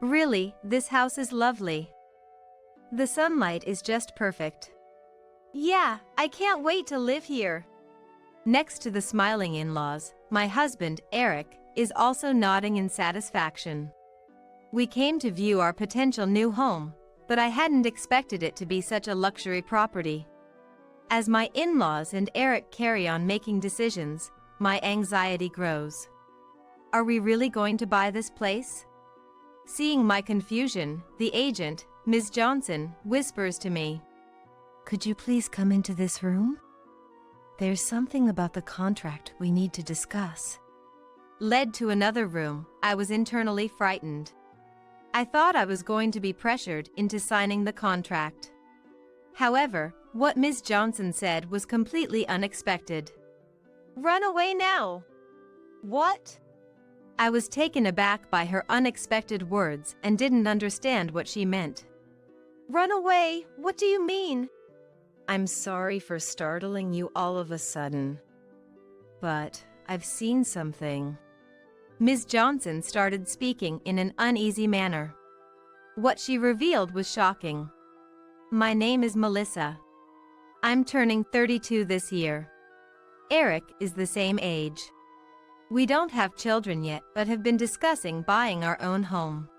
Really, this house is lovely. The sunlight is just perfect. Yeah, I can't wait to live here. Next to the smiling in-laws, my husband, Eric, is also nodding in satisfaction. We came to view our potential new home, but I hadn't expected it to be such a luxury property. As my in-laws and Eric carry on making decisions, my anxiety grows. Are we really going to buy this place? Seeing my confusion, the agent, Ms. Johnson, whispers to me, "Could you please come into this room? There's something about the contract we need to discuss." Led to another room, I was internally frightened. I thought I was going to be pressured into signing the contract. However, what Ms. Johnson said was completely unexpected. "Run away now." What? I was taken aback by her unexpected words and didn't understand what she meant. "Run away? What do you mean?" "I'm sorry for startling you all of a sudden, but I've seen something." Ms. Johnson started speaking in an uneasy manner. What she revealed was shocking. "My name is Melissa. I'm turning 32 this year. Eric is the same age. We don't have children yet but have been discussing buying our own home.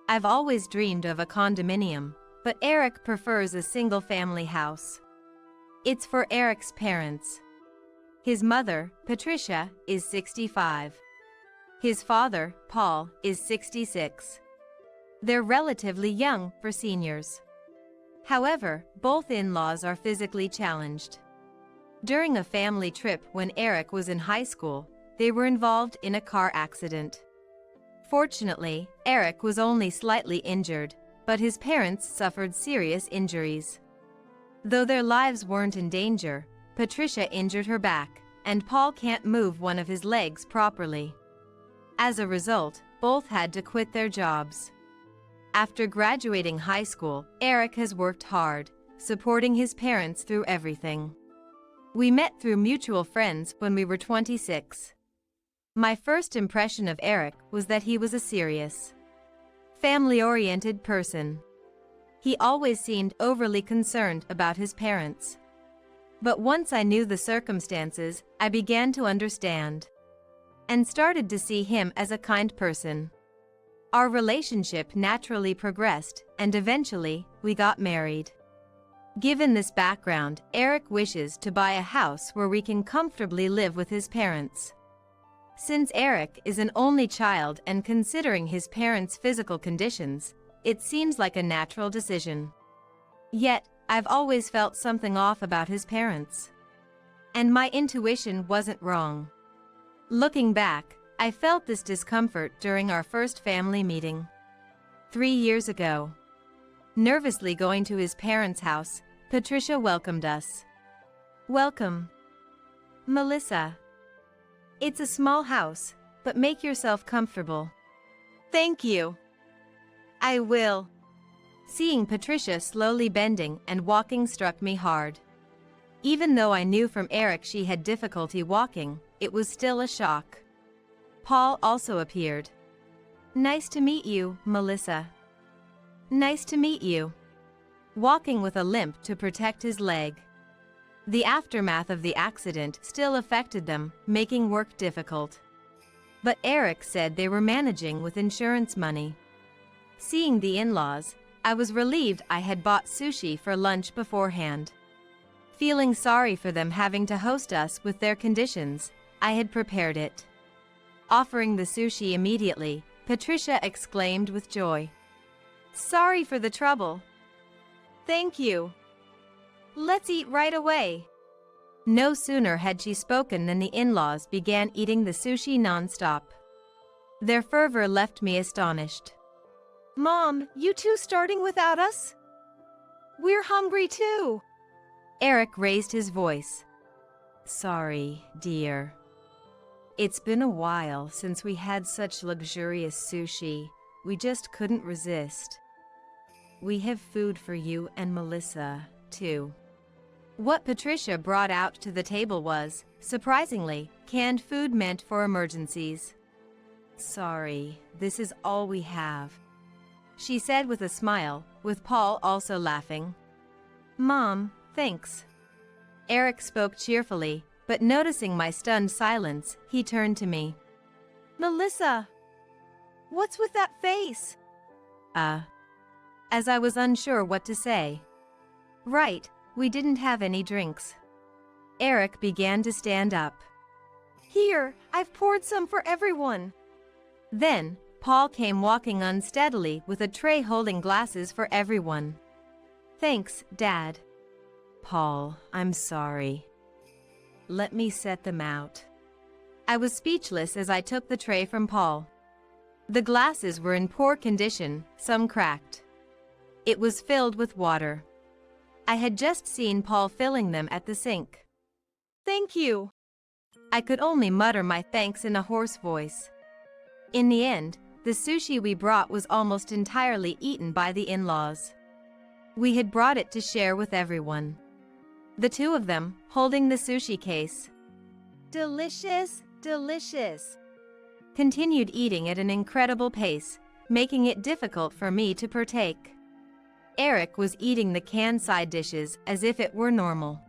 I've always dreamed of a condominium, but Eric prefers a single-family house. It's for Eric's parents. His mother, Patricia, is 65. His father, Paul, is 66. They're relatively young for seniors. However, both in-laws are physically challenged. During a family trip when Eric was in high school, they were involved in a car accident. Fortunately, Eric was only slightly injured, but his parents suffered serious injuries. Though their lives weren't in danger, Patricia injured her back, and Paul can't move one of his legs properly. As a result, both had to quit their jobs. After graduating high school, Eric has worked hard, supporting his parents through everything. We met through mutual friends when we were 26. My first impression of Eric was that he was a serious, family-oriented person. He always seemed overly concerned about his parents. But once I knew the circumstances, I began to understand, and started to see him as a kind person. Our relationship naturally progressed, and eventually, we got married. Given this background, Eric wishes to buy a house where we can comfortably live with his parents. Since Eric is an only child and considering his parents' physical conditions, it seems like a natural decision. Yet, I've always felt something off about his parents. And my intuition wasn't wrong. Looking back, I felt this discomfort during our first family meeting 3 years ago. Nervously going to his parents' house, Patricia welcomed us. "Welcome, Melissa. It's a small house, but make yourself comfortable." "Thank you. I will." Seeing Patricia slowly bending and walking struck me hard. Even though I knew from Eric she had difficulty walking, it was still a shock. Paul also appeared. "Nice to meet you, Melissa." "Nice to meet you." Walking with a limp to protect his leg. The aftermath of the accident still affected them, making work difficult. But Eric said they were managing with insurance money. Seeing the in-laws, I was relieved I had bought sushi for lunch beforehand. Feeling sorry for them having to host us with their conditions, I had prepared it. Offering the sushi immediately, Patricia exclaimed with joy, "Sorry for the trouble." "Thank you. Let's eat right away." No sooner had she spoken than the in-laws began eating the sushi non-stop. Their fervor left me astonished. "Mom, you two starting without us? We're hungry too." Eric raised his voice. "Sorry, dear. It's been a while since we had such luxurious sushi. We just couldn't resist. We have food for you and Melissa, too." What Patricia brought out to the table was, surprisingly, canned food meant for emergencies. "Sorry, this is all we have. she said with a smile, with Paul also laughing. Mom, thanks. Eric spoke cheerfully, but noticing my stunned silence, he turned to me. Melissa! What's with that face? As I was unsure what to say. Right, we didn't have any drinks. Eric began to stand up. Here, I've poured some for everyone. Then, Paul came walking unsteadily with a tray holding glasses for everyone. Thanks, Dad. Paul, I'm sorry. Let me set them out. I was speechless as I took the tray from Paul. The glasses were in poor condition, some cracked. It was filled with water. I had just seen Paul filling them at the sink. Thank you. I could only mutter my thanks in a hoarse voice. In the end, the sushi we brought was almost entirely eaten by the in-laws. We had brought it to share with everyone. The two of them, holding the sushi case. Delicious, delicious. Continued eating at an incredible pace, making it difficult for me to partake. Eric was eating the canned side dishes as if it were normal.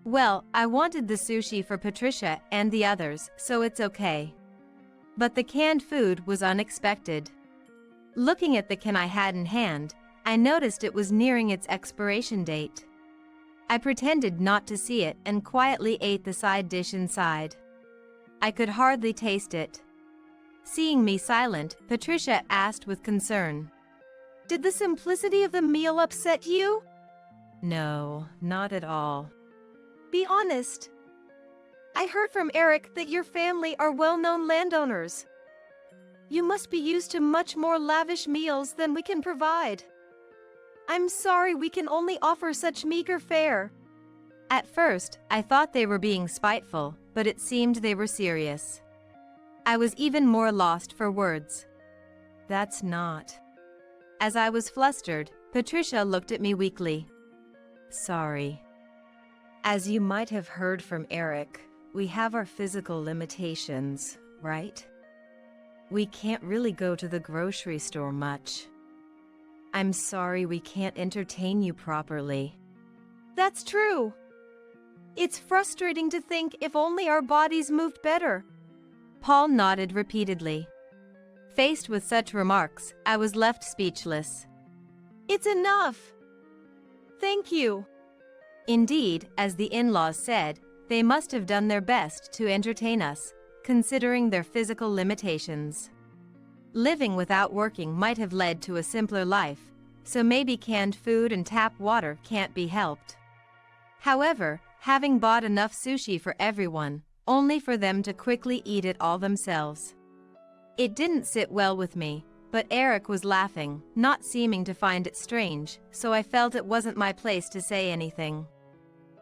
Well, I wanted the sushi for Patricia and the others, so it's okay. But the canned food was unexpected. Looking at the can I had in hand, I noticed it was nearing its expiration date. I pretended not to see it and quietly ate the side dish inside. I could hardly taste it. Seeing me silent, Patricia asked with concern. Did the simplicity of the meal upset you? No, not at all. Be honest. I heard from Eric that your family are well-known landowners. You must be used to much more lavish meals than we can provide. I'm sorry we can only offer such meager fare. At first, I thought they were being spiteful, but it seemed they were serious. I was even more lost for words. That's not. As I was flustered, Patricia looked at me weakly. Sorry. As you might have heard from Eric, we have our physical limitations, right? We can't really go to the grocery store much. I'm sorry we can't entertain you properly. That's true. It's frustrating to think if only our bodies moved better. Paul nodded repeatedly. Faced with such remarks, I was left speechless. It's enough. Thank you. Indeed, as the in-laws said, they must have done their best to entertain us, considering their physical limitations. Living without working might have led to a simpler life, so maybe canned food and tap water can't be helped. However, having bought enough sushi for everyone, only for them to quickly eat it all themselves. It didn't sit well with me, but Eric was laughing, not seeming to find it strange, so I felt it wasn't my place to say anything.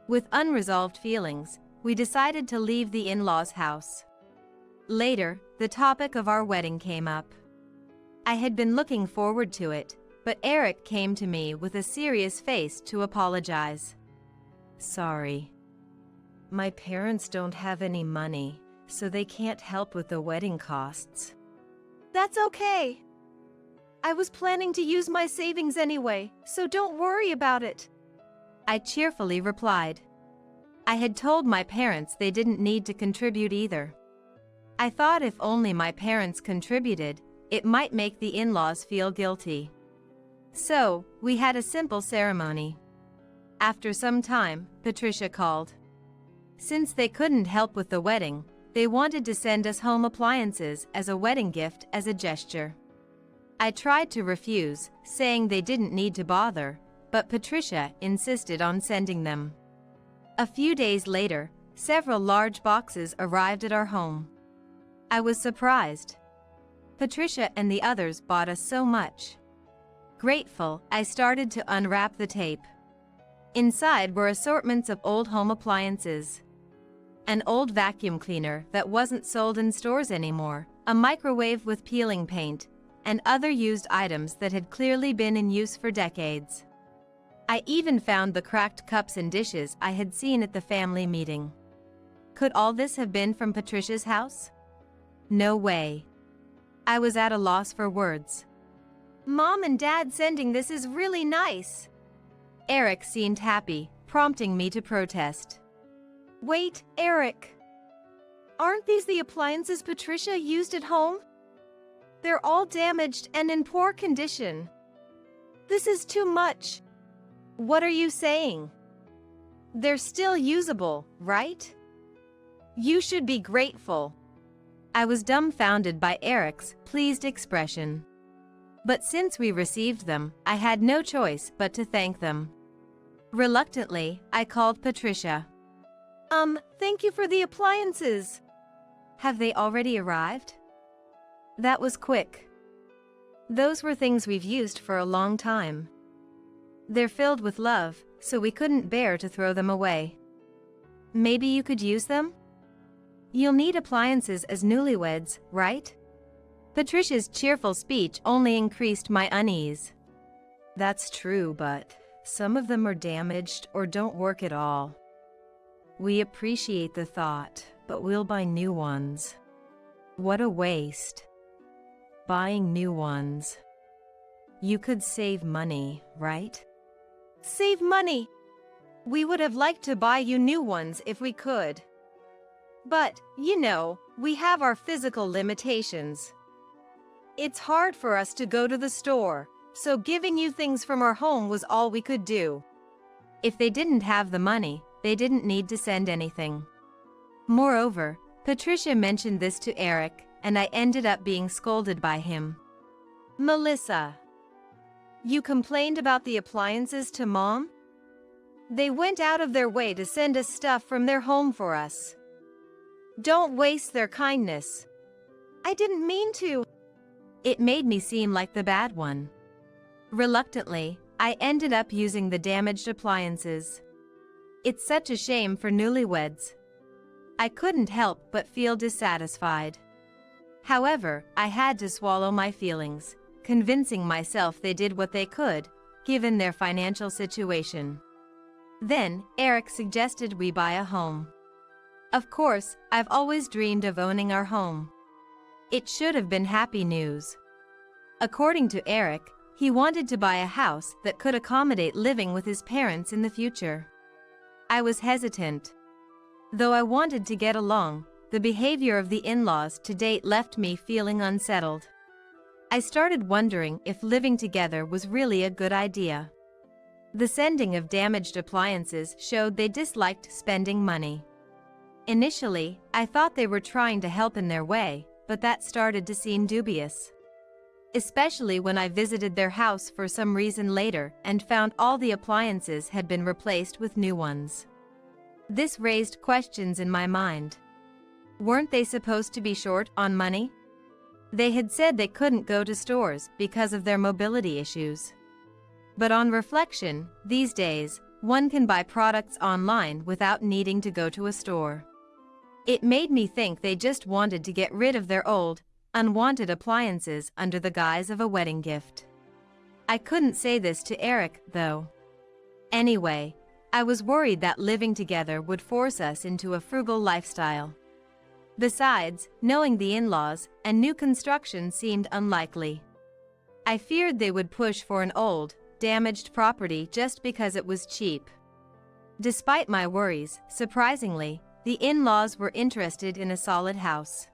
With unresolved feelings, we decided to leave the in-laws' house. Later, the topic of our wedding came up. I had been looking forward to it, but Eric came to me with a serious face to apologize. Sorry. My parents don't have any money, so they can't help with the wedding costs. That's okay. I was planning to use my savings anyway, so don't worry about it. I cheerfully replied. I had told my parents they didn't need to contribute either. I thought if only my parents contributed, it might make the in-laws feel guilty. So, we had a simple ceremony. After some time, Patricia called. Since they couldn't help with the wedding, they wanted to send us home appliances as a wedding gift as a gesture. I tried to refuse, saying they didn't need to bother, but Patricia insisted on sending them. A few days later, several large boxes arrived at our home. I was surprised. Patricia and the others bought us so much. Grateful, I started to unwrap the tape. Inside were assortments of old home appliances. An old vacuum cleaner that wasn't sold in stores anymore, a microwave with peeling paint, and other used items that had clearly been in use for decades. I even found the cracked cups and dishes I had seen at the family meeting. Could all this have been from Patricia's house? No way. I was at a loss for words. Mom and Dad sending this is really nice. Eric seemed happy, prompting me to protest. Wait, Eric. Aren't these the appliances Patricia used at home? They're all damaged and in poor condition. This is too much. What are you saying? They're still usable, right? You should be grateful. I was dumbfounded by Eric's pleased expression. But since we received them, I had no choice but to thank them. Reluctantly, I called Patricia. Thank you for the appliances. Have they already arrived? That was quick. Those were things we've used for a long time. They're filled with love, so we couldn't bear to throw them away. Maybe you could use them? You'll need appliances as newlyweds, right? Patricia's cheerful speech only increased my unease. That's true, but some of them are damaged or don't work at all. We appreciate the thought, but we'll buy new ones. What a waste. Buying new ones. You could save money, right? Save money? We would have liked to buy you new ones if we could. But, we have our physical limitations. It's hard for us to go to the store, so giving you things from our home was all we could do. If they didn't have the money, they didn't need to send anything. Moreover, Patricia mentioned this to Eric, and I ended up being scolded by him. Melissa, you complained about the appliances to Mom? They went out of their way to send us stuff from their home for us. Don't waste their kindness. I didn't mean to. It made me seem like the bad one. Reluctantly, I ended up using the damaged appliances. It's such a shame for newlyweds. I couldn't help but feel dissatisfied. However, I had to swallow my feelings, convincing myself they did what they could, given their financial situation. Then, Eric suggested we buy a home. Of course, I've always dreamed of owning our home. It should have been happy news. According to Eric, he wanted to buy a house that could accommodate living with his parents in the future. I was hesitant. Though I wanted to get along, the behavior of the in-laws to date left me feeling unsettled. I started wondering if living together was really a good idea. The sending of damaged appliances showed they disliked spending money. Initially, I thought they were trying to help in their way, but that started to seem dubious. Especially when I visited their house for some reason later and found all the appliances had been replaced with new ones. This raised questions in my mind. Weren't they supposed to be short on money? They had said they couldn't go to stores because of their mobility issues. But on reflection, these days, one can buy products online without needing to go to a store. It made me think they just wanted to get rid of their old, unwanted appliances under the guise of a wedding gift. I couldn't say this to Eric, though. Anyway, I was worried that living together would force us into a frugal lifestyle. Besides, knowing the in-laws and new construction seemed unlikely. I feared they would push for an old, damaged property just because it was cheap. Despite my worries, surprisingly, the in-laws were interested in a solid house.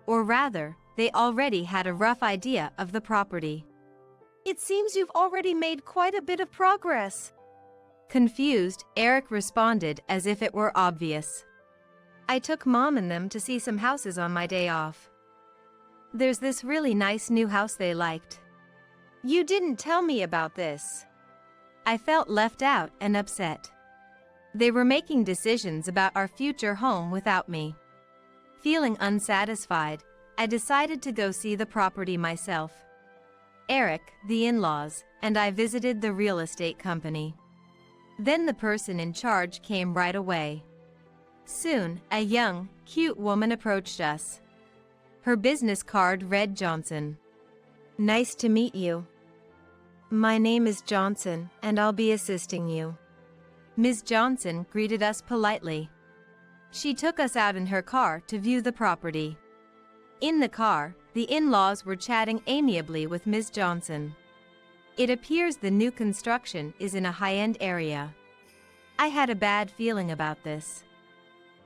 Or rather, they already had a rough idea of the property. It seems you've already made quite a bit of progress. Confused, Eric responded as if it were obvious. I took Mom and them to see some houses on my day off. There's this really nice new house they liked. You didn't tell me about this. I felt left out and upset. They were making decisions about our future home without me. Feeling unsatisfied, I decided to go see the property myself. Eric, the in-laws, and I visited the real estate company. Then the person in charge came right away. Soon, a young, cute woman approached us. Her business card read Johnson. Nice to meet you. My name is Johnson, and I'll be assisting you. Ms. Johnson greeted us politely. She took us out in her car to view the property. In the car, the in-laws were chatting amiably with Ms. Johnson. It appears the new construction is in a high-end area. I had a bad feeling about this.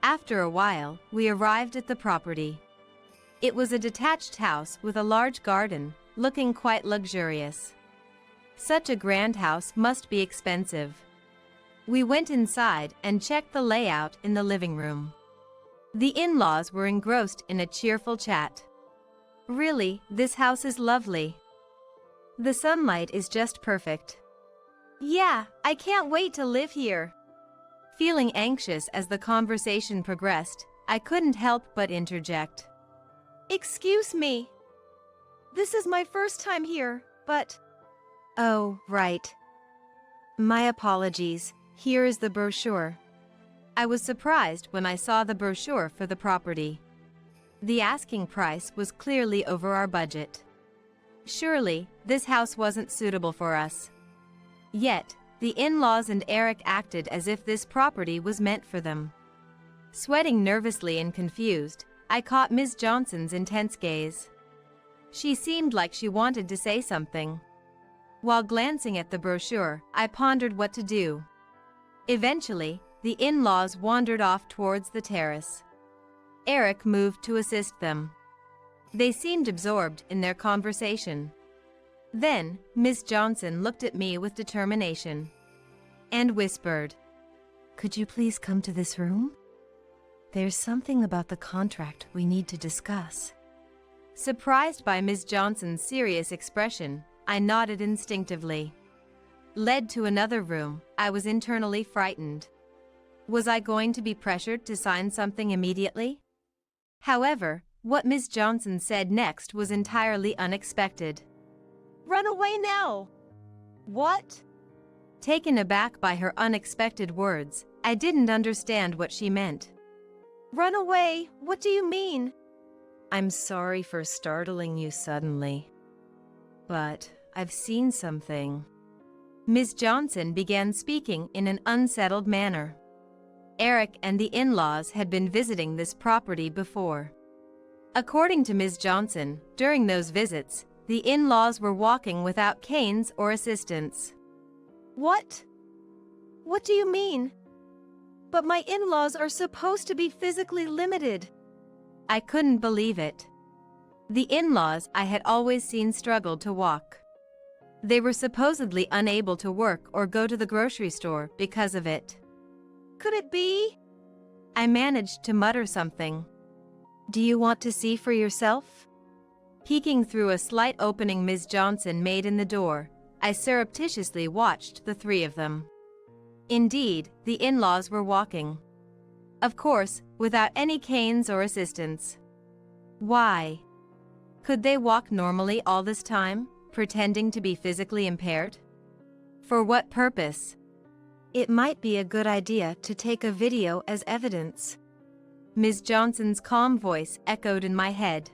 After a while, we arrived at the property. It was a detached house with a large garden, looking quite luxurious. Such a grand house must be expensive. We went inside and checked the layout in the living room. The in-laws were engrossed in a cheerful chat. Really, this house is lovely. The sunlight is just perfect. Yeah, I can't wait to live here. Feeling anxious as the conversation progressed, I couldn't help but interject. Excuse me. This is my first time here, but... Oh, right. My apologies. Here is the brochure. I was surprised when I saw the brochure for the property. The asking price was clearly over our budget. Surely, this house wasn't suitable for us. Yet, the in-laws and Eric acted as if this property was meant for them. Sweating nervously and confused, I caught Ms. Johnson's intense gaze. She seemed like she wanted to say something. While glancing at the brochure, I pondered what to do. Eventually, the in-laws wandered off towards the terrace. Eric moved to assist them. They seemed absorbed in their conversation. Then, Ms. Johnson looked at me with determination and whispered, "Could you please come to this room? There's something about the contract we need to discuss." Surprised by Ms. Johnson's serious expression, I nodded instinctively. Led to another room, I was internally frightened. Was I going to be pressured to sign something immediately? However, what Ms. Johnson said next was entirely unexpected. "Run away now!" What? Taken aback by her unexpected words, I didn't understand what she meant. Run away? What do you mean? I'm sorry for startling you suddenly, but I've seen something. Ms. Johnson began speaking in an unsettled manner. Eric and the in-laws had been visiting this property before. According to Ms. Johnson, during those visits, the in-laws were walking without canes or assistance. What? What do you mean? But my in-laws are supposed to be physically limited. I couldn't believe it. The in-laws I had always seen struggled to walk. They were supposedly unable to work or go to the grocery store because of it. Could it be? I managed to mutter something. Do you want to see for yourself? Peeking through a slight opening Ms. Johnson made in the door, I surreptitiously watched the three of them. Indeed, the in-laws were walking. Of course, without any canes or assistance. Why? Could they walk normally all this time, pretending to be physically impaired? For what purpose? It might be a good idea to take a video as evidence. Ms. Johnson's calm voice echoed in my head.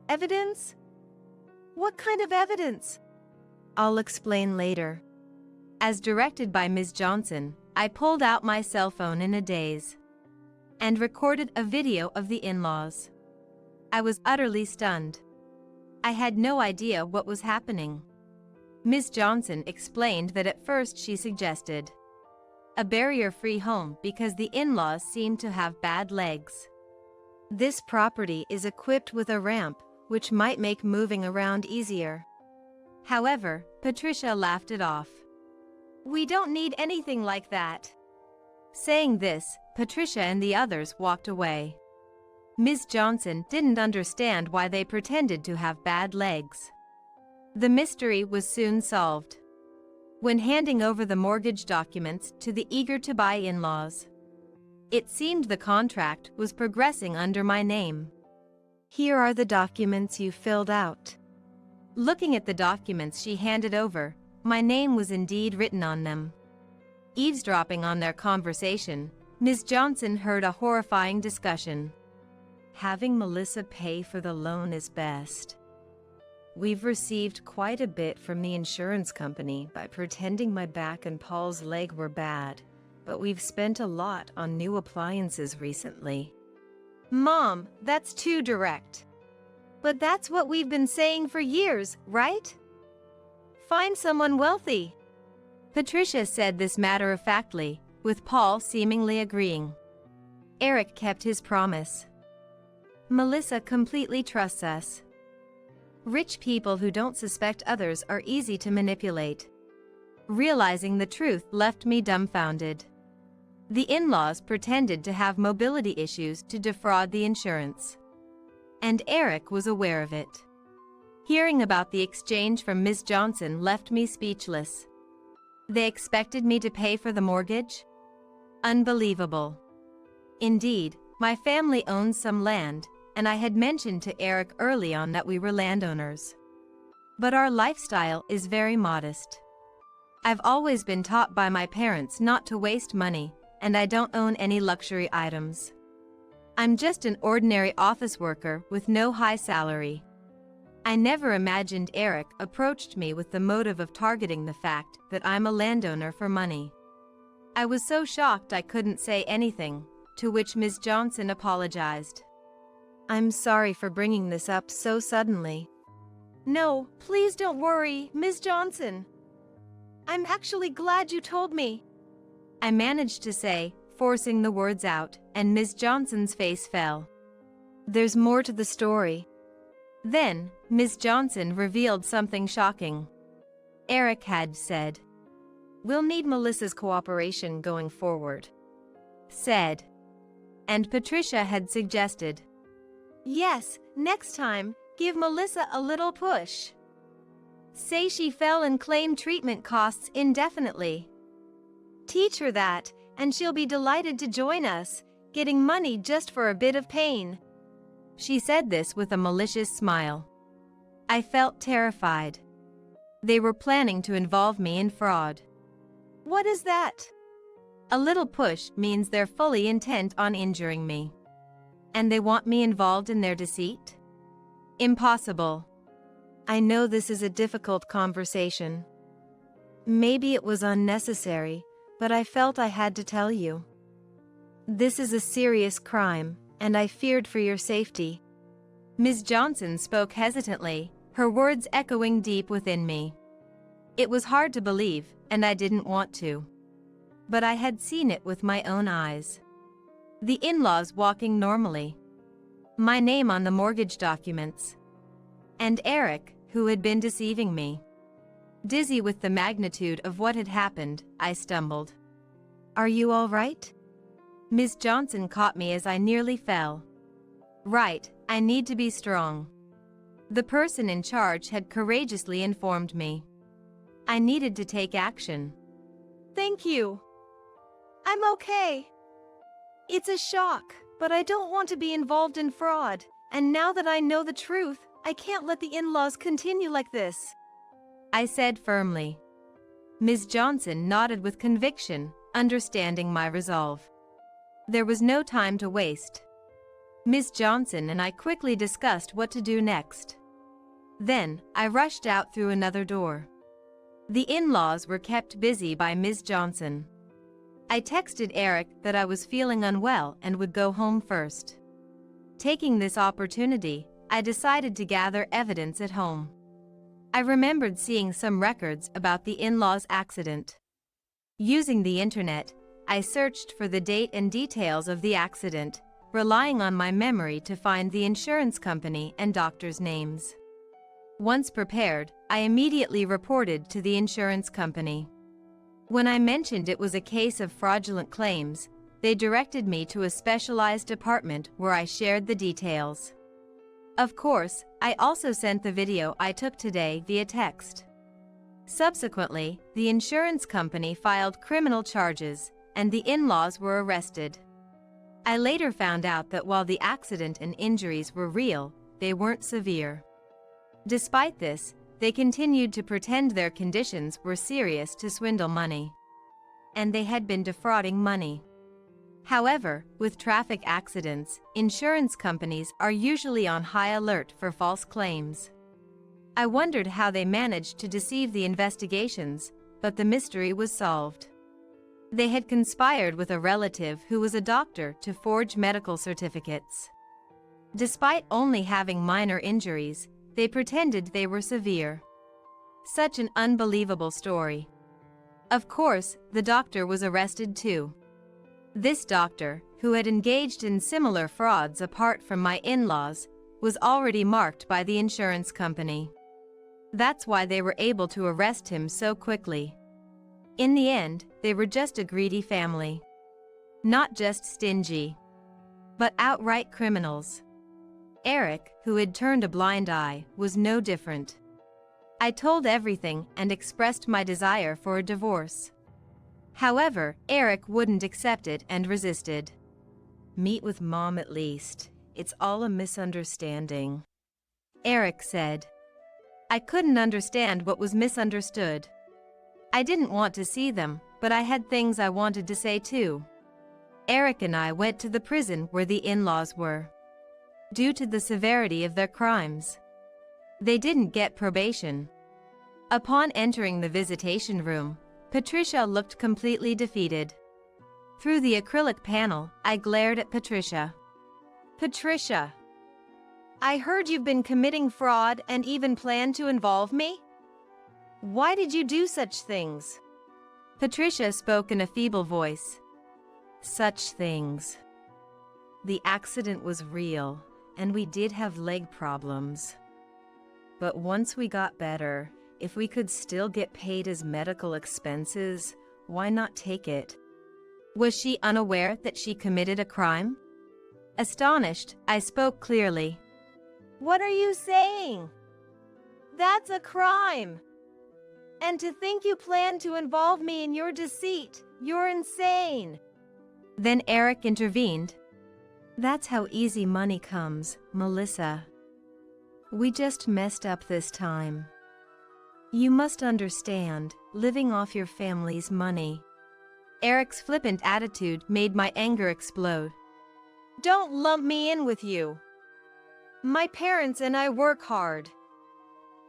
Evidence? What kind of evidence? I'll explain later. As directed by Ms. Johnson, I pulled out my cell phone in a daze and recorded a video of the in-laws. I was utterly stunned. I had no idea what was happening. Ms. Johnson explained that at first she suggested a barrier-free home because the in-laws seemed to have bad legs. This property is equipped with a ramp, which might make moving around easier. However, Patricia laughed it off. We don't need anything like that. Saying this, Patricia and the others walked away. Ms. Johnson didn't understand why they pretended to have bad legs. The mystery was soon solved. When handing over the mortgage documents to the eager-to-buy in-laws, it seemed the contract was progressing under my name. Here are the documents you filled out. Looking at the documents she handed over, my name was indeed written on them. Eavesdropping on their conversation, Ms. Johnson heard a horrifying discussion. Having Melissa pay for the loan is best. We've received quite a bit from the insurance company by pretending my back and Paul's leg were bad, but we've spent a lot on new appliances recently. Mom, that's too direct. But that's what we've been saying for years, right? Find someone wealthy. Patricia said this matter-of-factly, with Paul seemingly agreeing. Eric kept his promise. Melissa completely trusts us. Rich people who don't suspect others are easy to manipulate. Realizing the truth left me dumbfounded. The in-laws pretended to have mobility issues to defraud the insurance. And Eric was aware of it. Hearing about the exchange from Ms. Johnson left me speechless. They expected me to pay for the mortgage? Unbelievable. Indeed, my family owns some land, and I had mentioned to Eric early on that we were landowners. But our lifestyle is very modest. I've always been taught by my parents not to waste money, and I don't own any luxury items. I'm just an ordinary office worker with no high salary. I never imagined Eric approached me with the motive of targeting the fact that I'm a landowner for money. I was so shocked I couldn't say anything, to which Ms. Johnson apologized. I'm sorry for bringing this up so suddenly. No, please don't worry, Ms. Johnson. I'm actually glad you told me. I managed to say, forcing the words out, and Ms. Johnson's face fell. There's more to the story. Then, Ms. Johnson revealed something shocking. Eric had said, "We'll need Melissa's cooperation going forward." Said. And Patricia had suggested, "Yes, next time, give Melissa a little push. Say she fell and claim treatment costs indefinitely. Teach her that, and she'll be delighted to join us, getting money just for a bit of pain." She said this with a malicious smile. I felt terrified. They were planning to involve me in fraud. What is that? A little push means they're fully intent on injuring me. And they want me involved in their deceit? Impossible. I know this is a difficult conversation. Maybe it was unnecessary, but I felt I had to tell you. This is a serious crime, and I feared for your safety. Ms. Johnson spoke hesitantly, her words echoing deep within me. It was hard to believe, and I didn't want to. But I had seen it with my own eyes. The in-laws walking normally. My name on the mortgage documents. And Eric, who had been deceiving me. Dizzy with the magnitude of what had happened, I stumbled. Are you all right? Ms. Johnson caught me as I nearly fell. Right, I need to be strong. The person in charge had courageously informed me. I needed to take action. Thank you. I'm okay. It's a shock, but I don't want to be involved in fraud, and now that I know the truth, I can't let the in-laws continue like this. I said firmly. Ms. Johnson nodded with conviction, understanding my resolve. There was no time to waste. Ms. Johnson and I quickly discussed what to do next. Then, I rushed out through another door. The in-laws were kept busy by Ms. Johnson. I texted Eric that I was feeling unwell and would go home first. Taking this opportunity, I decided to gather evidence at home. I remembered seeing some records about the in-laws' accident. Using the internet, I searched for the date and details of the accident, relying on my memory to find the insurance company and doctors' names. Once prepared, I immediately reported to the insurance company. When I mentioned it was a case of fraudulent claims, they directed me to a specialized department where I shared the details. Of course, I also sent the video I took today via text. Subsequently, the insurance company filed criminal charges, and the in-laws were arrested. I later found out that while the accident and injuries were real, they weren't severe. Despite this, they continued to pretend their conditions were serious to swindle money. And they had been defrauding money. However, with traffic accidents, insurance companies are usually on high alert for false claims. I wondered how they managed to deceive the investigations, but the mystery was solved. They had conspired with a relative who was a doctor to forge medical certificates. Despite only having minor injuries, they pretended they were severe. Such an unbelievable story. Of course, the doctor was arrested too. This doctor, who had engaged in similar frauds apart from my in-laws, was already marked by the insurance company. That's why they were able to arrest him so quickly. In the end, they were just a greedy family. Not just stingy, but outright criminals. Eric, who had turned a blind eye, was no different. I told everything and expressed my desire for a divorce. However, Eric wouldn't accept it and resisted. "Meet with Mom at least. It's all a misunderstanding," Eric said. I couldn't understand what was misunderstood. I didn't want to see them, but I had things I wanted to say too. Eric and I went to the prison where the in-laws were. Due to the severity of their crimes, they didn't get probation. Upon entering the visitation room, Patricia looked completely defeated. Through the acrylic panel, I glared at Patricia. "Patricia, I heard you've been committing fraud and even planned to involve me? Why did you do such things?" Patricia spoke in a feeble voice. "Such things. The accident was real, and we did have leg problems. But once we got better, if we could still get paid as medical expenses, why not take it?" Was she unaware that she committed a crime? Astonished, I spoke clearly. "What are you saying? That's a crime. And to think you planned to involve me in your deceit, you're insane." Then Eric intervened. "That's how easy money comes, Melissa. We just messed up this time. You must understand, living off your family's money." Eric's flippant attitude made my anger explode. "Don't lump me in with you. My parents and I work hard.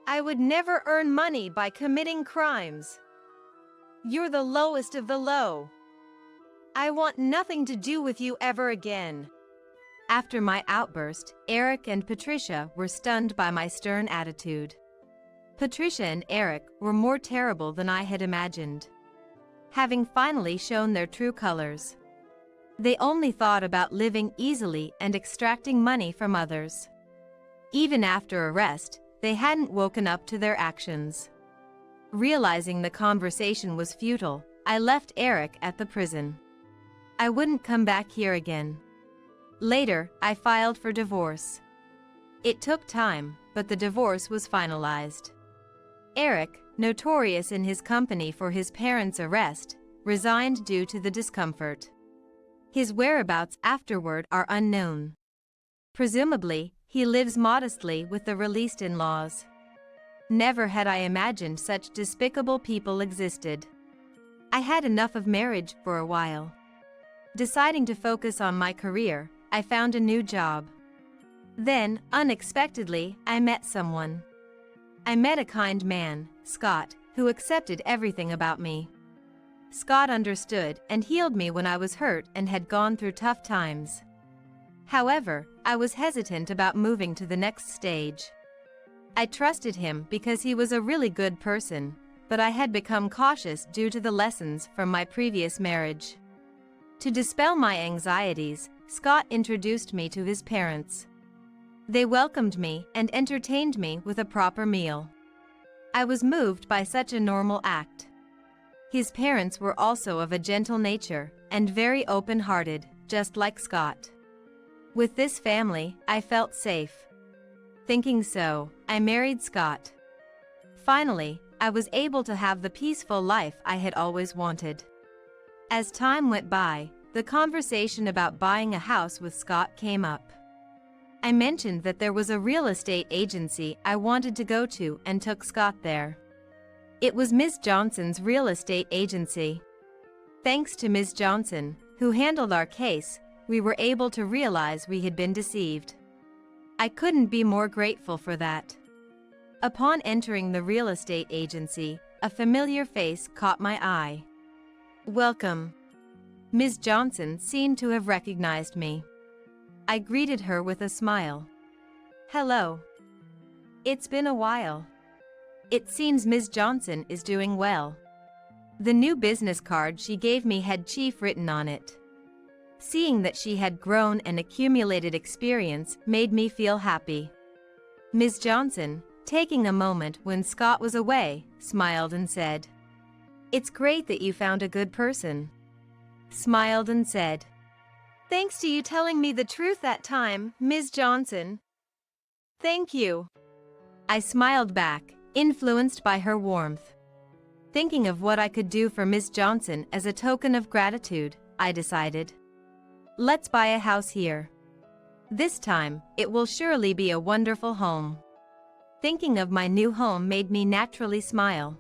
I would never earn money by committing crimes. You're the lowest of the low. I want nothing to do with you ever again." After my outburst, Eric and Patricia were stunned by my stern attitude. Patricia and Eric were more terrible than I had imagined. Having finally shown their true colors, they only thought about living easily and extracting money from others. Even after arrest, they hadn't woken up to their actions. Realizing the conversation was futile, I left Eric at the prison. I wouldn't come back here again. Later, I filed for divorce. It took time, but the divorce was finalized. Eric, notorious in his company for his parents' arrest, resigned due to the discomfort. His whereabouts afterward are unknown. Presumably, he lives modestly with the released in-laws. Never had I imagined such despicable people existed. I had enough of marriage for a while. Deciding to focus on my career, I found a new job. Then, unexpectedly, I met someone. I met a kind man, Scott, who accepted everything about me. Scott understood and healed me when I was hurt and had gone through tough times. However, I was hesitant about moving to the next stage. I trusted him because he was a really good person, but I had become cautious due to the lessons from my previous marriage. To dispel my anxieties, Scott introduced me to his parents. They welcomed me and entertained me with a proper meal. I was moved by such a normal act. His parents were also of a gentle nature and very open-hearted, just like Scott. With this family, I felt safe. Thinking so, I married Scott. Finally, I was able to have the peaceful life I had always wanted. As time went by, the conversation about buying a house with Scott came up. I mentioned that there was a real estate agency I wanted to go to and took Scott there. It was Ms. Johnson's real estate agency. Thanks to Ms. Johnson, who handled our case, we were able to realize we had been deceived. I couldn't be more grateful for that. Upon entering the real estate agency, a familiar face caught my eye. "Welcome." Ms. Johnson seemed to have recognized me. I greeted her with a smile. Hello. It's been a while. It seems Ms. Johnson is doing well. The new business card she gave me had Chief written on it. Seeing that she had grown and accumulated experience made me feel happy. Ms. Johnson, taking a moment when Scott was away, smiled and said, "It's great that you found a good person." Smiled and said, "Thanks to you telling me the truth that time, Ms. Johnson." "Thank you." I smiled back, influenced by her warmth. Thinking of what I could do for Ms. Johnson as a token of gratitude, I decided, let's buy a house here. This time, it will surely be a wonderful home. Thinking of my new home made me naturally smile.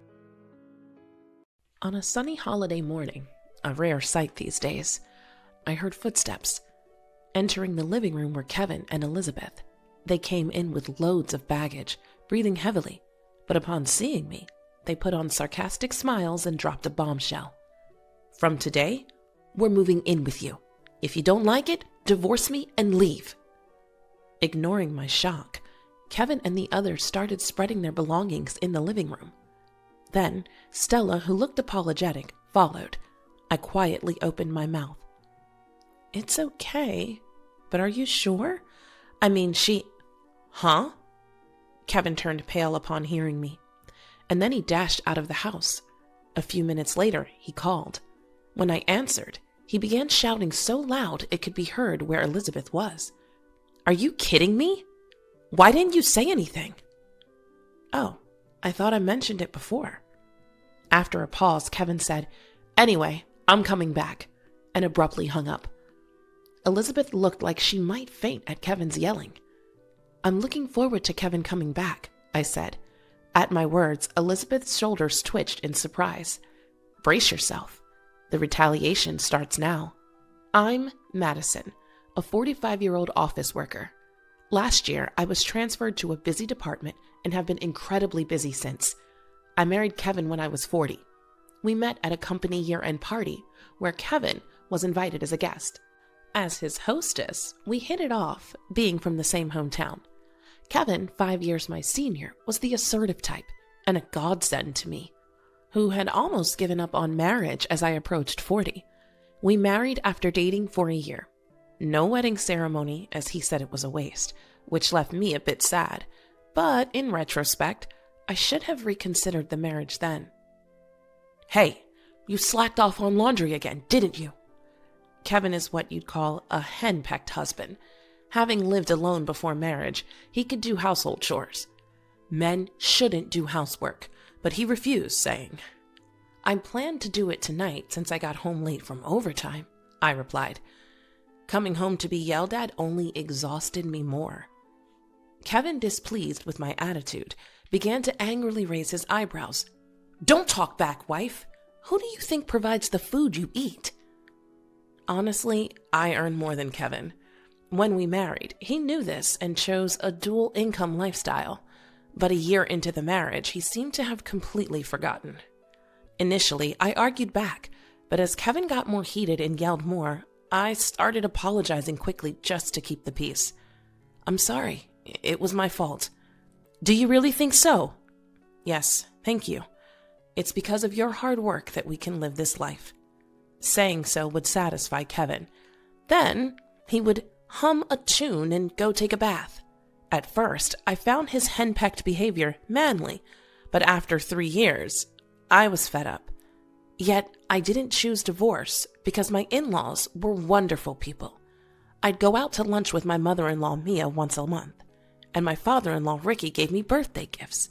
On a sunny holiday morning, a rare sight these days, I heard footsteps. Entering the living room were Kevin and Elizabeth. They came in with loads of baggage, breathing heavily, but upon seeing me, they put on sarcastic smiles and dropped a bombshell. "From today, we're moving in with you. If you don't like it, divorce me and leave." Ignoring my shock, Kevin and the others started spreading their belongings in the living room. Then, Stella, who looked apologetic, followed. I quietly opened my mouth. "It's okay, but are you sure? I mean, Huh?" Kevin turned pale upon hearing me, and then he dashed out of the house. A few minutes later, he called. When I answered, he began shouting so loud it could be heard where Elizabeth was. "Are you kidding me? Why didn't you say anything?" "Oh, I thought I mentioned it before." After a pause, Kevin said, "Anyway, I'm coming back," and abruptly hung up. Elizabeth looked like she might faint at Kevin's yelling. "I'm looking forward to Kevin coming back," I said. At my words, Elizabeth's shoulders twitched in surprise. "Brace yourself. The retaliation starts now. I'm Madison, a 45-year-old office worker. Last year, I was transferred to a busy department and have been incredibly busy since. I married Kevin when I was 40. We met at a company year-end party where Kevin was invited as a guest. As his hostess, we hit it off, being from the same hometown. Kevin, 5 years my senior, was the assertive type and a godsend to me, who had almost given up on marriage as I approached 40. We married after dating for a year. No wedding ceremony, as he said it was a waste, which left me a bit sad. But in retrospect, I should have reconsidered the marriage then. "Hey, you slacked off on laundry again, didn't you?" Kevin is what you'd call a henpecked husband. Having lived alone before marriage, he could do household chores. Men shouldn't do housework, but he refused, saying, "I planned to do it tonight since I got home late from overtime," I replied. Coming home to be yelled at only exhausted me more. Kevin, displeased with my attitude, began to angrily raise his eyebrows. "Don't talk back, wife. Who do you think provides the food you eat?" Honestly, I earn more than Kevin. When we married, he knew this and chose a dual income lifestyle. But a year into the marriage, he seemed to have completely forgotten. Initially, I argued back, but as Kevin got more heated and yelled more, I started apologizing quickly just to keep the peace. "I'm sorry. It was my fault." "Do you really think so?" "Yes, thank you. It's because of your hard work that we can live this life." Saying so would satisfy Kevin. Then he would hum a tune and go take a bath. At first, I found his henpecked behavior manly, but after 3 years, I was fed up. Yet, I didn't choose divorce because my in-laws were wonderful people. I'd go out to lunch with my mother-in-law Mia once a month, and my father-in-law Ricky gave me birthday gifts.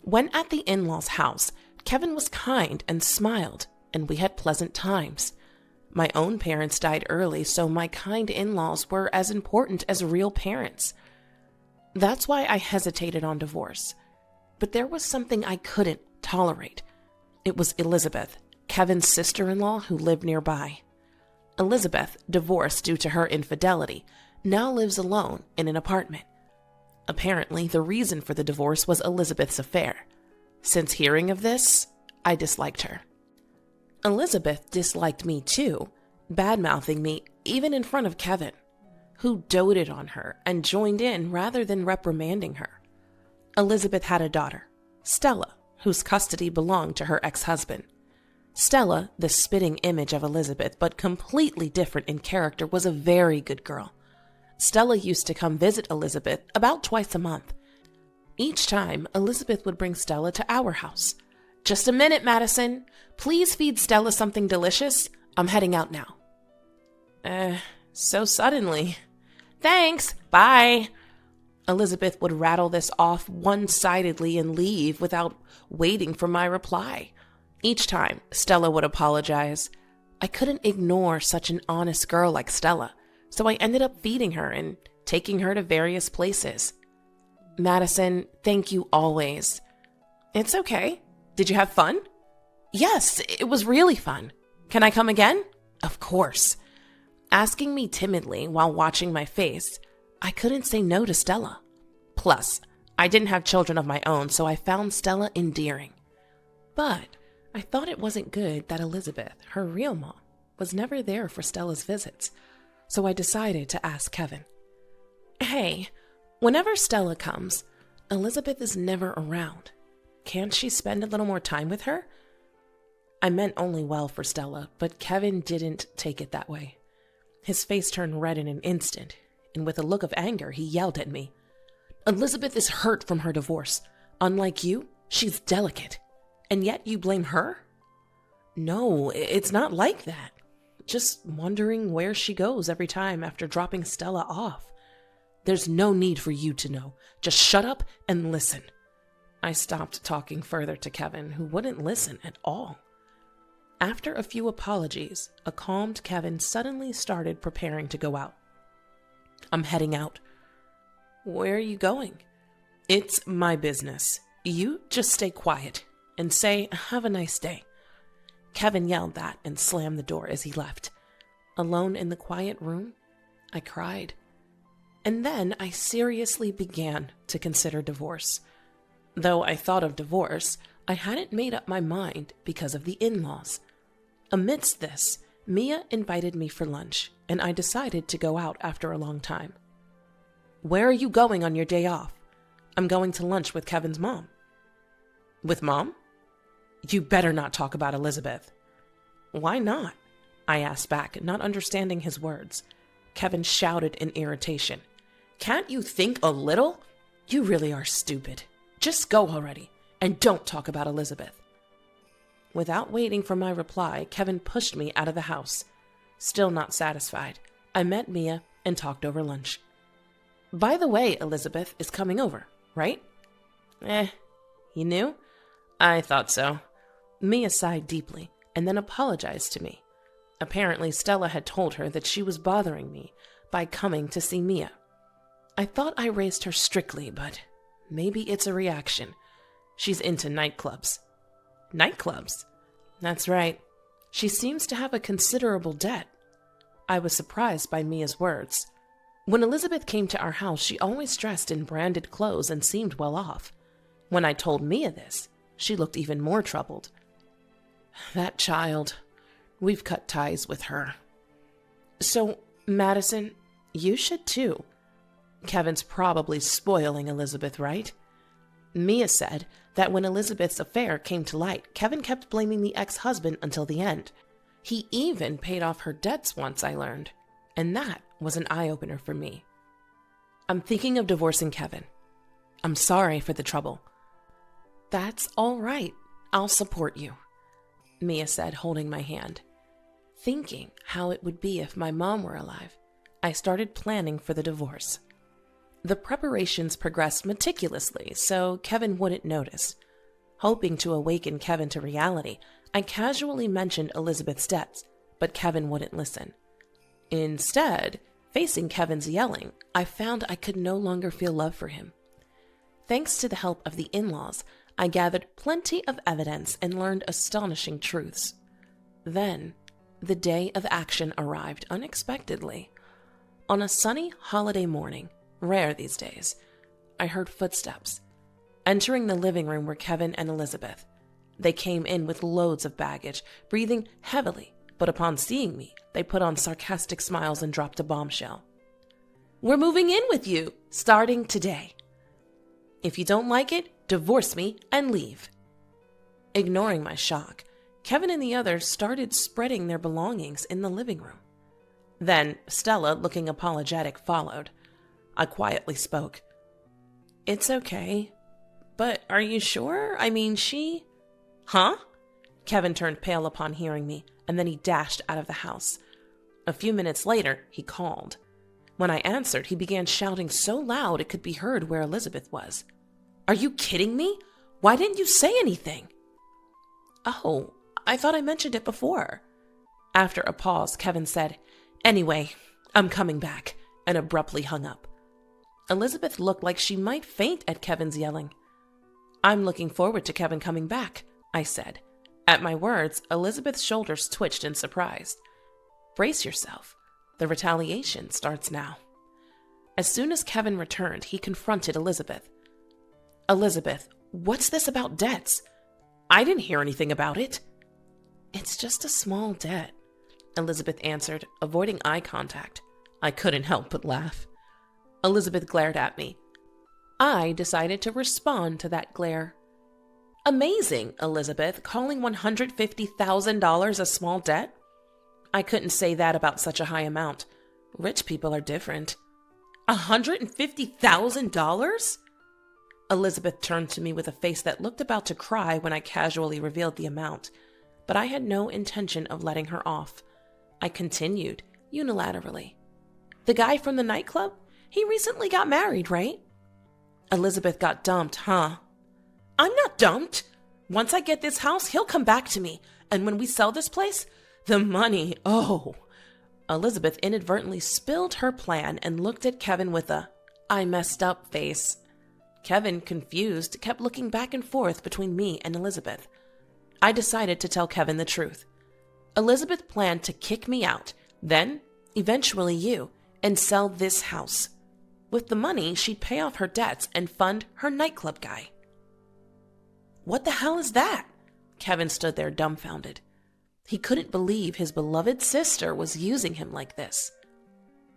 When at the in-laws' house, Kevin was kind and smiled, and we had pleasant times. My own parents died early, so my kind in-laws were as important as real parents. That's why I hesitated on divorce. But there was something I couldn't tolerate. It was Elizabeth, Kevin's sister-in-law who lived nearby. Elizabeth, divorced due to her infidelity, now lives alone in an apartment. Apparently, the reason for the divorce was Elizabeth's affair. Since hearing of this, I disliked her. Elizabeth disliked me too, bad-mouthing me even in front of Kevin, who doted on her and joined in rather than reprimanding her. Elizabeth had a daughter, Stella, whose custody belonged to her ex-husband. Stella, the spitting image of Elizabeth, but completely different in character, was a very good girl. Stella used to come visit Elizabeth about twice a month. Each time, Elizabeth would bring Stella to our house. "Just a minute, Madison. Please feed Stella something delicious. I'm heading out now." So suddenly. "Thanks, bye." Elizabeth would rattle this off one-sidedly and leave without waiting for my reply. Each time, Stella would apologize. I couldn't ignore such an honest girl like Stella, so I ended up feeding her and taking her to various places. "Madison, thank you always." "It's okay. Did you have fun?" "Yes, it was really fun. Can I come again?" "Of course." Asking me timidly while watching my face, I couldn't say no to Stella. Plus, I didn't have children of my own, so I found Stella endearing. But I thought it wasn't good that Elizabeth, her real mom, was never there for Stella's visits, so I decided to ask Kevin. "Hey, whenever Stella comes, Elizabeth is never around. Can't she spend a little more time with her?" I meant only well for Stella, but Kevin didn't take it that way. His face turned red in an instant, and with a look of anger, he yelled at me. "Elizabeth is hurt from her divorce. Unlike you, she's delicate. And yet you blame her?" "No, it's not like that. Just wondering where she goes every time after dropping Stella off. There's no need for you to know. Just shut up and listen." I stopped talking further to Kevin, who wouldn't listen at all. After a few apologies, a calmed Kevin suddenly started preparing to go out. "I'm heading out." "Where are you going?" "It's my business. You just stay quiet and say, 'Have a nice day.'" Kevin yelled that and slammed the door as he left. Alone in the quiet room, I cried. And then I seriously began to consider divorce. Though I thought of divorce, I hadn't made up my mind because of the in-laws. Amidst this, Mia invited me for lunch, and I decided to go out after a long time. "Where are you going on your day off?" "I'm going to lunch with Kevin's mom." "With mom?" "You better not talk about Elizabeth." "Why not?" I asked back, not understanding his words. Kevin shouted in irritation. "Can't you think a little? You really are stupid. Just go already, and don't talk about Elizabeth." Without waiting for my reply, Kevin pushed me out of the house. Still not satisfied, I met Mia and talked over lunch. "By the way, Elizabeth is coming over, right?" You knew?" "I thought so." Mia sighed deeply and then apologized to me. Apparently, Stella had told her that she was bothering me by coming to see Mia. I thought I raised her strictly, but maybe it's a reaction. She's into nightclubs. Nightclubs? That's right. She seems to have a considerable debt. I was surprised by Mia's words. When Elizabeth came to our house, she always dressed in branded clothes and seemed well off. When I told Mia this, she looked even more troubled. "That child. We've cut ties with her." "So, Madison, you should too. Kevin's probably spoiling Elizabeth, right?" Mia said that when Elizabeth's affair came to light, Kevin kept blaming the ex-husband until the end. He even paid off her debts once, I learned, and that was an eye-opener for me. "I'm thinking of divorcing Kevin. I'm sorry for the trouble." "That's all right. I'll support you," Mia said, holding my hand. Thinking how it would be if my mom were alive, I started planning for the divorce. The preparations progressed meticulously, so Kevin wouldn't notice. Hoping to awaken Kevin to reality, I casually mentioned Elizabeth's debts, but Kevin wouldn't listen. Instead, facing Kevin's yelling, I found I could no longer feel love for him. Thanks to the help of the in-laws, I gathered plenty of evidence and learned astonishing truths. Then, the day of action arrived unexpectedly. On a sunny holiday morning, rare these days, I heard footsteps. Entering the living room were Kevin and Elizabeth. They came in with loads of baggage, breathing heavily, but upon seeing me, they put on sarcastic smiles and dropped a bombshell. We're moving in with you, starting today. If you don't like it, divorce me and leave. Ignoring my shock, Kevin and the others started spreading their belongings in the living room. Then Stella, looking apologetic, followed. I quietly spoke. It's okay, but are you sure? I mean, she... Huh? Kevin turned pale upon hearing me, and then he dashed out of the house. A few minutes later, he called. When I answered, he began shouting so loud it could be heard where Elizabeth was. Are you kidding me? Why didn't you say anything? Oh, I thought I mentioned it before. After a pause, Kevin said, Anyway, I'm coming back, and abruptly hung up. Elizabeth looked like she might faint at Kevin's yelling. I'm looking forward to Kevin coming back, I said. At my words, Elizabeth's shoulders twitched in surprise. Brace yourself. The retaliation starts now. As soon as Kevin returned, he confronted Elizabeth. Elizabeth, what's this about debts? I didn't hear anything about it. It's just a small debt, Elizabeth answered, avoiding eye contact. I couldn't help but laugh. Elizabeth glared at me. I decided to respond to that glare. Amazing, Elizabeth, calling $150,000 a small debt? I couldn't say that about such a high amount. Rich people are different. $150,000? Elizabeth turned to me with a face that looked about to cry when I casually revealed the amount, but I had no intention of letting her off. I continued, unilaterally. The guy from the nightclub? He recently got married, right? Elizabeth got dumped, huh? I'm not dumped. Once I get this house, he'll come back to me, and when we sell this place, the money, oh. Elizabeth inadvertently spilled her plan and looked at Kevin with a, I messed up face. Kevin, confused, kept looking back and forth between me and Elizabeth. I decided to tell Kevin the truth. Elizabeth planned to kick me out, then, eventually you, and sell this house. With the money, she'd pay off her debts and fund her nightclub guy. What the hell is that? Kevin stood there dumbfounded. He couldn't believe his beloved sister was using him like this.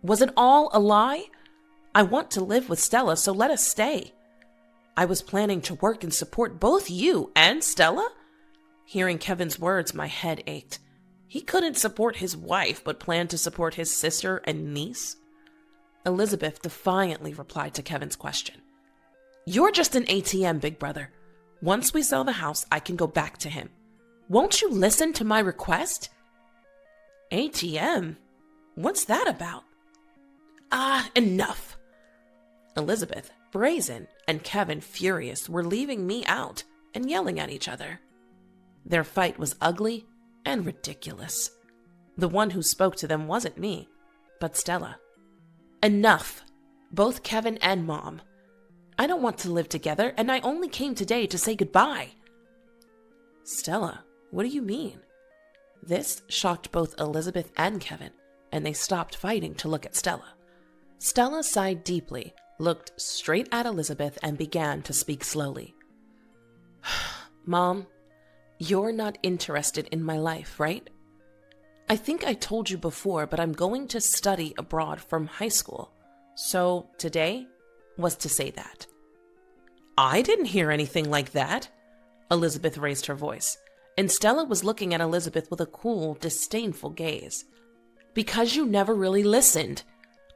Was it all a lie? I want to live with Stella, so let us stay. I was planning to work and support both you and Stella? Hearing Kevin's words, my head ached. He couldn't support his wife, but planned to support his sister and niece? Elizabeth defiantly replied to Kevin's question. You're just an ATM, big brother. Once we sell the house, I can go back to him. Won't you listen to my request? ATM? What's that about? Enough. Elizabeth, brazen, and Kevin, furious, were leaving me out and yelling at each other. Their fight was ugly and ridiculous. The one who spoke to them wasn't me, but Stella. Enough, both Kevin and Mom. I don't want to live together, and I only came today to say goodbye. Stella, what do you mean? This shocked both Elizabeth and Kevin, and they stopped fighting to look at Stella. Stella sighed deeply, looked straight at Elizabeth, and began to speak slowly. Mom, you're not interested in my life, right? I think I told you before, but I'm going to study abroad from high school. So today was to say that. I didn't hear anything like that. Elizabeth raised her voice, and Stella was looking at Elizabeth with a cool, disdainful gaze. Because you never really listened.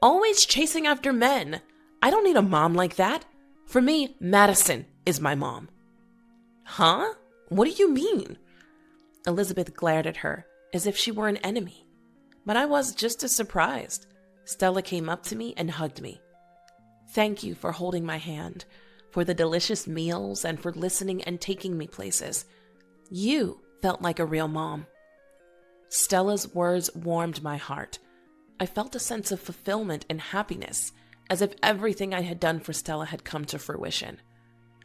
Always chasing after men. I don't need a mom like that. For me, Madison is my mom. Huh? What do you mean? Elizabeth glared at her, as if she were an enemy. But I was just as surprised. Stella came up to me and hugged me. Thank you for holding my hand, for the delicious meals, and for listening and taking me places. You felt like a real mom. Stella's words warmed my heart. I felt a sense of fulfillment and happiness, as if everything I had done for Stella had come to fruition.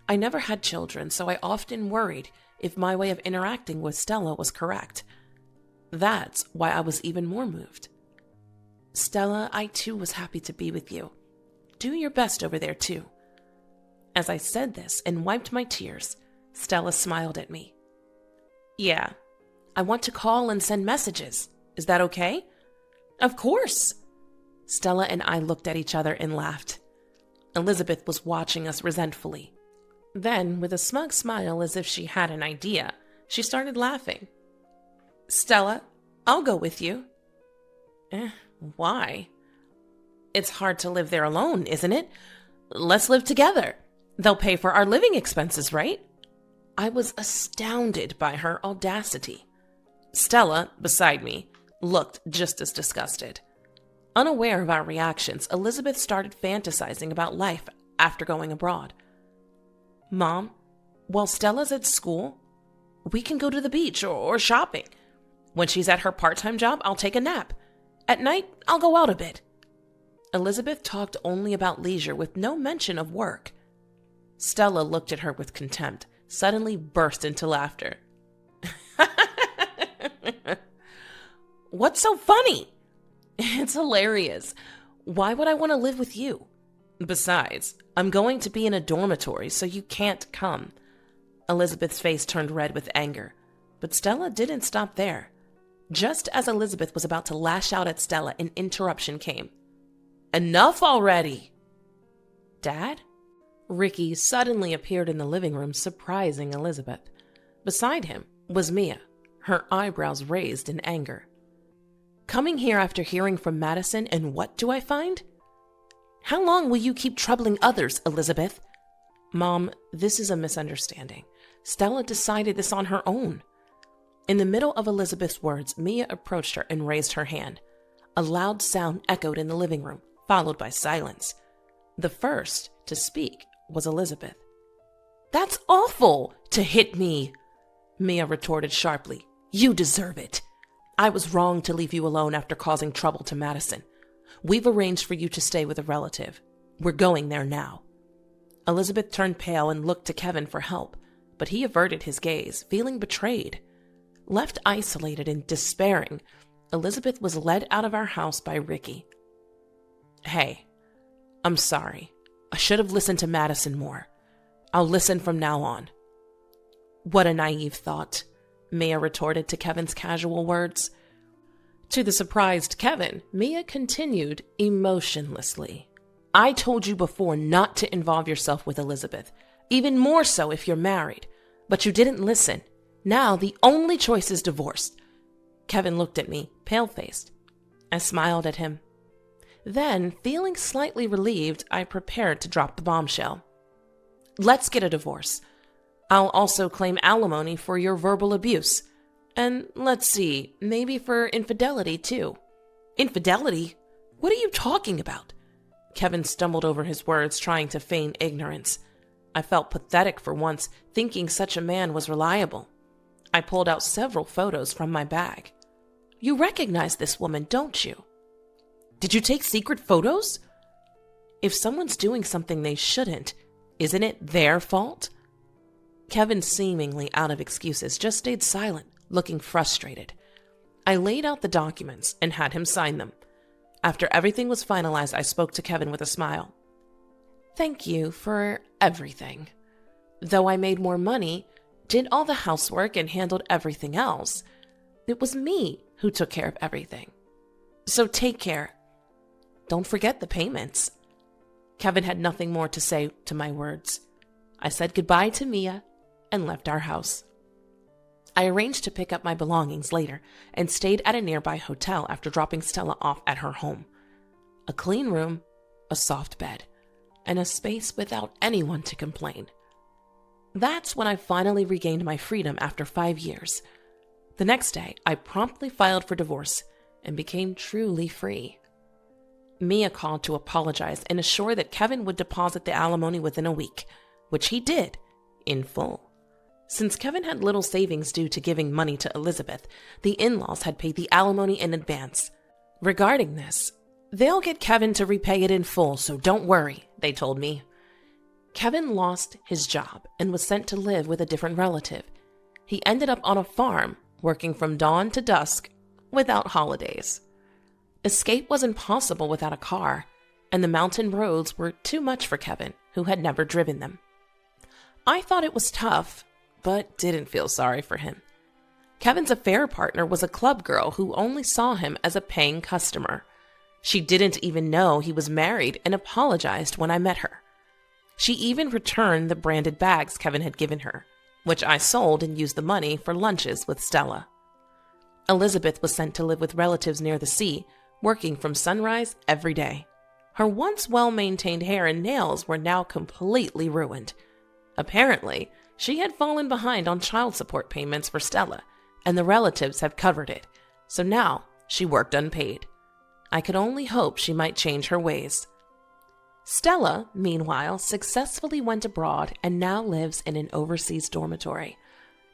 I never had children, so I often worried if my way of interacting with Stella was correct. That's why I was even more moved. Stella, I too was happy to be with you. Do your best over there too. As I said this and wiped my tears, Stella smiled at me. Yeah, I want to call and send messages. Is that okay? Of course. Stella and I looked at each other and laughed. Elizabeth was watching us resentfully. Then, with a smug smile as if she had an idea, she started laughing. "Stella, I'll go with you." Why? "It's hard to live there alone, isn't it? Let's live together. They'll pay for our living expenses, right?" I was astounded by her audacity. Stella, beside me, looked just as disgusted. Unaware of our reactions, Elizabeth started fantasizing about life after going abroad. "Mom, while Stella's at school, we can go to the beach or shopping. When she's at her part-time job, I'll take a nap. At night, I'll go out a bit." Elizabeth talked only about leisure with no mention of work. Stella looked at her with contempt, suddenly burst into laughter. "What's so funny?" "It's hilarious. Why would I want to live with you? Besides, I'm going to be in a dormitory, so you can't come." Elizabeth's face turned red with anger, but Stella didn't stop there. Just as Elizabeth was about to lash out at Stella, an interruption came. "Enough already!" "Dad?" Ricky suddenly appeared in the living room, surprising Elizabeth. Beside him was Mia, her eyebrows raised in anger. "Coming here after hearing from Madison, and what do I find? How long will you keep troubling others, Elizabeth?" "Mom, this is a misunderstanding. Stella decided this on her own." In the middle of Elizabeth's words, Mia approached her and raised her hand. A loud sound echoed in the living room, followed by silence. The first to speak was Elizabeth. "That's awful, to hit me!" Mia retorted sharply. "You deserve it. I was wrong to leave you alone after causing trouble to Madison. We've arranged for you to stay with a relative. We're going there now." Elizabeth turned pale and looked to Kevin for help, but he averted his gaze, feeling betrayed. Left isolated and despairing, Elizabeth was led out of our house by Ricky. "Hey, I'm sorry. I should have listened to Madison more. I'll listen from now on." "What a naive thought," Mia retorted to Kevin's casual words. To the surprised Kevin, Mia continued emotionlessly. "I told you before not to involve yourself with Elizabeth, even more so if you're married, but you didn't listen. Now the only choice is divorce." Kevin looked at me, pale-faced. I smiled at him. Then, feeling slightly relieved, I prepared to drop the bombshell. "Let's get a divorce. I'll also claim alimony for your verbal abuse. And let's see, maybe for infidelity too." "Infidelity? What are you talking about?" Kevin stumbled over his words, trying to feign ignorance. I felt pathetic for once, thinking such a man was reliable. I pulled out several photos from my bag. "You recognize this woman, don't you?" "Did you take secret photos?" If someone's doing something they shouldn't, isn't it their fault? Kevin, seemingly out of excuses, just stayed silent, looking frustrated. I laid out the documents and had him sign them. After everything was finalized, I spoke to Kevin with a smile. "Thank you for everything. Though I made more money, did all the housework, and handled everything else, it was me who took care of everything. So take care. Don't forget the payments." Kevin had nothing more to say to my words. I said goodbye to Mia and left our house. I arranged to pick up my belongings later and stayed at a nearby hotel after dropping Stella off at her home. A clean room, a soft bed, and a space without anyone to complain. That's when I finally regained my freedom after 5 years. The next day, I promptly filed for divorce and became truly free. Mia called to apologize and assure that Kevin would deposit the alimony within a week, which he did, in full. Since Kevin had little savings due to giving money to Elizabeth, the in-laws had paid the alimony in advance. Regarding this, "They'll get Kevin to repay it in full, so don't worry," they told me. Kevin lost his job and was sent to live with a different relative. He ended up on a farm, working from dawn to dusk, without holidays. Escape was impossible without a car, and the mountain roads were too much for Kevin, who had never driven them. I thought it was tough, but didn't feel sorry for him. Kevin's affair partner was a club girl who only saw him as a paying customer. She didn't even know he was married and apologized when I met her. She even returned the branded bags Kevin had given her, which I sold and used the money for lunches with Stella. Elizabeth was sent to live with relatives near the sea, working from sunrise every day. Her once well-maintained hair and nails were now completely ruined. Apparently, she had fallen behind on child support payments for Stella, and the relatives had covered it, so now she worked unpaid. I could only hope she might change her ways. Stella, meanwhile, successfully went abroad and now lives in an overseas dormitory.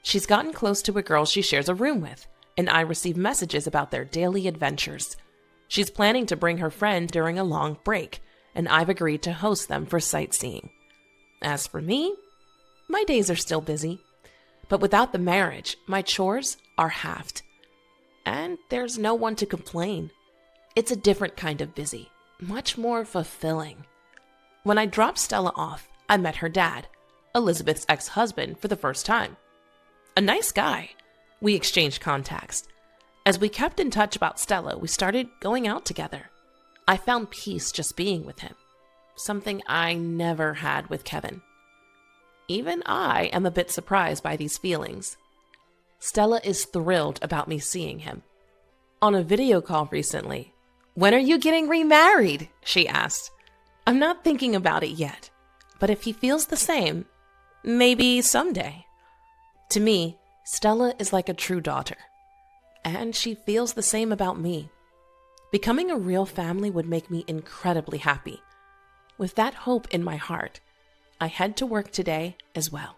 She's gotten close to a girl she shares a room with, and I receive messages about their daily adventures. She's planning to bring her friend during a long break, and I've agreed to host them for sightseeing. As for me, my days are still busy, but without the marriage, my chores are halved. And there's no one to complain. It's a different kind of busy, much more fulfilling. When I dropped Stella off, I met her dad, Elizabeth's ex-husband, for the first time. A nice guy. We exchanged contacts. As we kept in touch about Stella, we started going out together. I found peace just being with him, something I never had with Kevin. Even I am a bit surprised by these feelings. Stella is thrilled about me seeing him. On a video call recently, "When are you getting remarried?" she asked. I'm not thinking about it yet, but if he feels the same, maybe someday. To me, Stella is like a true daughter, and she feels the same about me. Becoming a real family would make me incredibly happy. With that hope in my heart, I head to work today as well.